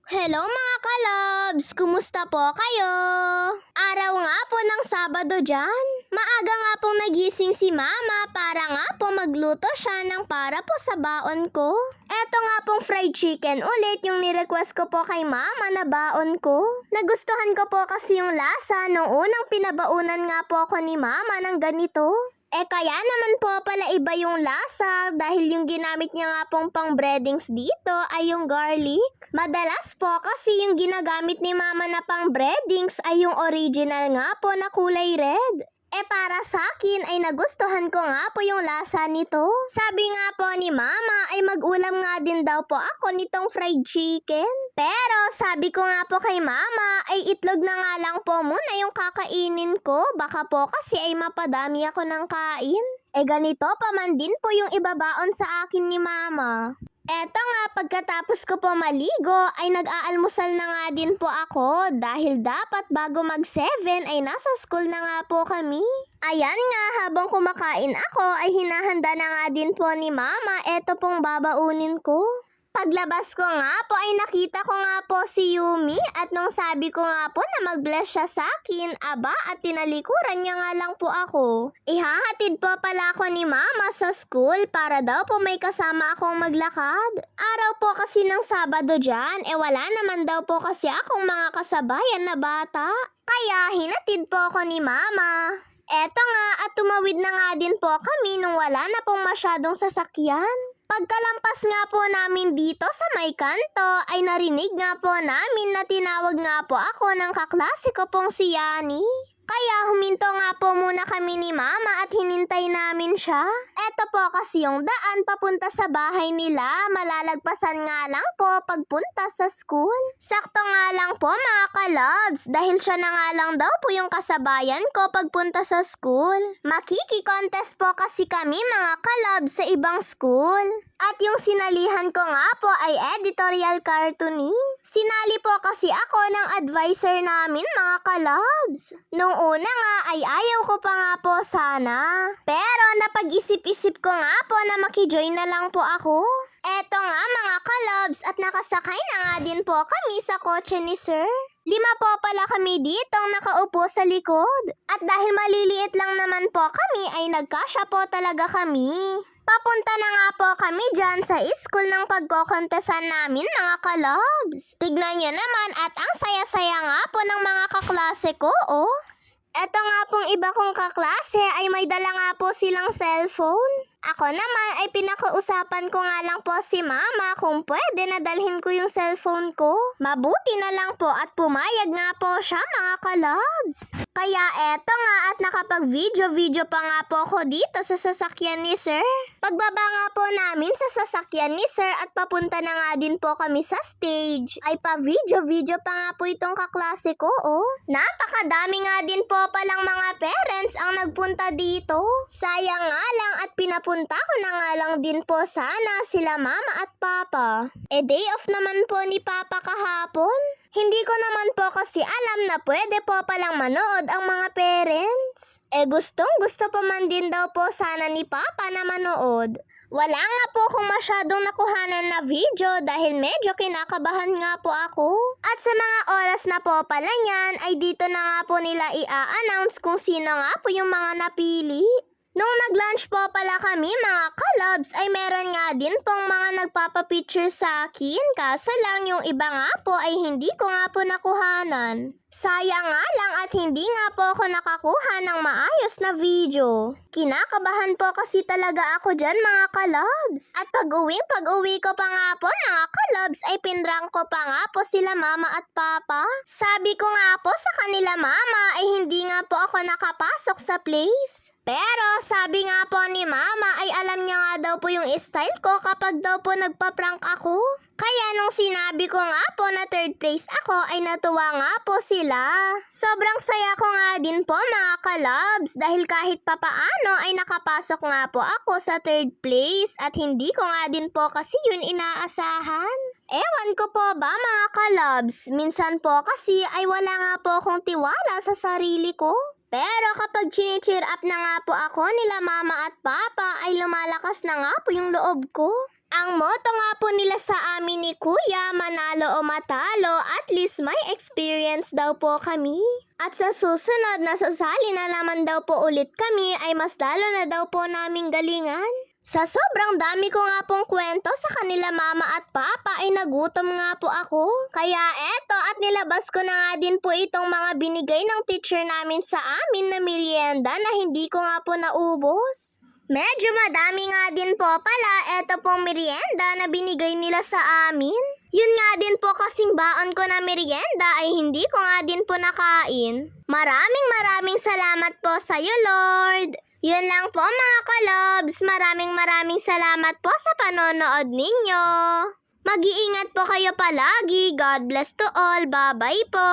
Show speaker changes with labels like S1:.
S1: Hello mga kalabs! Kumusta po kayo? Araw nga po ng Sabado dyan. Maaga nga pong nagising si Mama para nga po magluto siya ng para po sa baon ko. Eto nga pong fried chicken ulit yung nirequest ko po kay Mama na baon ko. Nagustuhan ko po kasi yung lasa nung unang pinabaunan nga po ako ni Mama ng ganito. Kaya naman po pala iba yung lasa dahil yung ginamit niya nga pong pang breadings dito ay yung garlic. Madalas po kasi yung ginagamit ni Mama na pang breadings ay yung original nga po na kulay red. Para sa akin ay nagustuhan ko nga po yung lasa nito. Sabi nga po ni Mama ay mag-ulam nga din daw po ako nitong fried chicken. Pero sabi ko nga po kay Mama ay itlog na nga lang po muna yung kakainin ko. Baka po kasi ay mapadami ako ng kain. Ganito pa man din po yung ibabaon sa akin ni Mama. Eto nga, pagkatapos ko po maligo, ay nag-aalmusal na nga din po ako dahil dapat bago mag-7 ay nasa school na nga po kami. Ayan nga, habang kumakain ako ay hinahanda na nga din po ni Mama eto pong babaunin ko. Paglabas ko nga po ay nakita ko nga po si Yumi at nung sabi ko nga po na mag-bless siya sa akin, aba at tinalikuran niya nga lang po ako. Ihahatid po pala ako ni Mama sa school para daw po may kasama akong maglakad. Araw po kasi ng Sabado dyan, wala naman daw po kasi akong mga kasabayan na bata. Kaya hinatid po ako ni Mama. Eto nga at tumawid na nga din po kami nung wala na pong masyadong sasakyan. Pagkalampas nga po namin dito sa may kanto ay narinig nga po namin na tinawag nga po ako ng kaklase ko pong si Yani. Kaya huminto nga po muna kami ni Mama at hinintay namin siya. Eto po kasi yung daan papunta sa bahay nila, malalagpasan nga lang po pagpunta sa school. Sakto nga lang po mga kalabs, dahil siya na nga lang daw po yung kasabayan ko pagpunta sa school. Makiki-contest po kasi kami mga kalabs sa ibang school. At yung sinalihan ko nga po ay editorial cartooning. Sinali po kasi ako ng advisor namin mga kalabs. Nung una nga ay ayaw ko pa nga po sana. Pero napag-isip-isip ko nga po na makijoin na lang po ako. Eto nga mga kalabs at nakasakay na nga din po kami sa kotse ni Sir. 5 po pala kami ditong nakaupo sa likod. At dahil maliliit lang naman po kami ay nagkasya po talaga kami. Papunta na nga po kami dyan sa school ng pagkokontesan namin mga kalabs. Tignan nyo naman at ang saya-saya nga po ng mga kaklase ko oh. Eto nga pong iba kong kaklase ay may dala nga po silang cellphone. Ako naman ay pinakausapan ko nga lang po si Mama kung pwede na dalhin ko yung cellphone ko. Mabuti na lang po at pumayag nga po siya mga kalabs. Kaya eto nga at nakapag-video pa nga po ako dito sa sasakyan ni Sir. Pagbaba nga po namin sa sasakyan ni Sir at papunta na nga din po kami sa stage, ay pa-video pa nga po itong kaklase ko oh. Napakadami nga din po palang mga parents ang nagpunta dito. Sayang nga lang at pinapunta ko na nga lang din po sana sila Mama at Papa. Day off naman po ni Papa kahapon. Hindi ko naman po kasi alam na pwede po palang manood ang mga parents. Gustong gusto pa man din daw po sana ni Papa na manood. Wala nga po akong masyadong nakuhanan na video dahil medyo kinakabahan nga po ako. At sa mga oras na po pala niyan ay dito na nga po nila i-a-announce kung sino nga po yung mga napili. Nung nag-lunch po pala kami mga kalabs ay meron nga din pong mga nagpapapicture sa akin kaso lang yung iba nga po ay hindi ko nga po nakuhanan. Sayang nga lang at hindi nga po ako nakakuha ng maayos na video. Kinakabahan po kasi talaga ako dyan mga kalabs. At pag-uwi ko pa nga po mga kalabs ay pinrank ko pa nga po sila Mama at Papa. Sabi ko nga po sa kanila Mama ay hindi nga po ako nakapasok sa place. Pero sabi nga po ni Mama ay alam niya nga daw po yung style ko kapag daw po nagpa-prank ako. Kaya nung sinabi ko nga po na 3rd place ako ay natuwa nga po sila. Sobrang saya ko nga din po mga kalabs dahil kahit papaano ay nakapasok nga po ako sa 3rd place at hindi ko nga din po kasi yun inaasahan. Ewan ko po ba mga kalabs, minsan po kasi ay wala nga po akong tiwala sa sarili ko. Pero kapag chini-cheer up na nga po ako nila Mama at Papa ay lumalakas na nga po yung loob ko. Ang motto nga po nila sa amin ni Kuya, manalo o matalo, at least may experience daw po kami. At sa susunod na sasali na naman daw po ulit kami ay mas lalo na daw po naming galingan. Sa sobrang dami ko nga pong kwento sa kanila mama at papa ay nagutom nga po ako. Kaya eto at nilabas ko na nga din po itong mga binigay ng teacher namin sa amin na merienda na hindi ko nga po naubos. Medyo madami nga din po pala eto pong merienda na binigay nila sa amin. Yun nga din po kasing baon ko na merienda ay hindi ko nga din po nakain. Maraming salamat po sa iyo, Lord. Yun lang po mga kalobs. Maraming salamat po sa panonood ninyo. Mag-iingat po kayo palagi. God bless to all. Bye-bye po.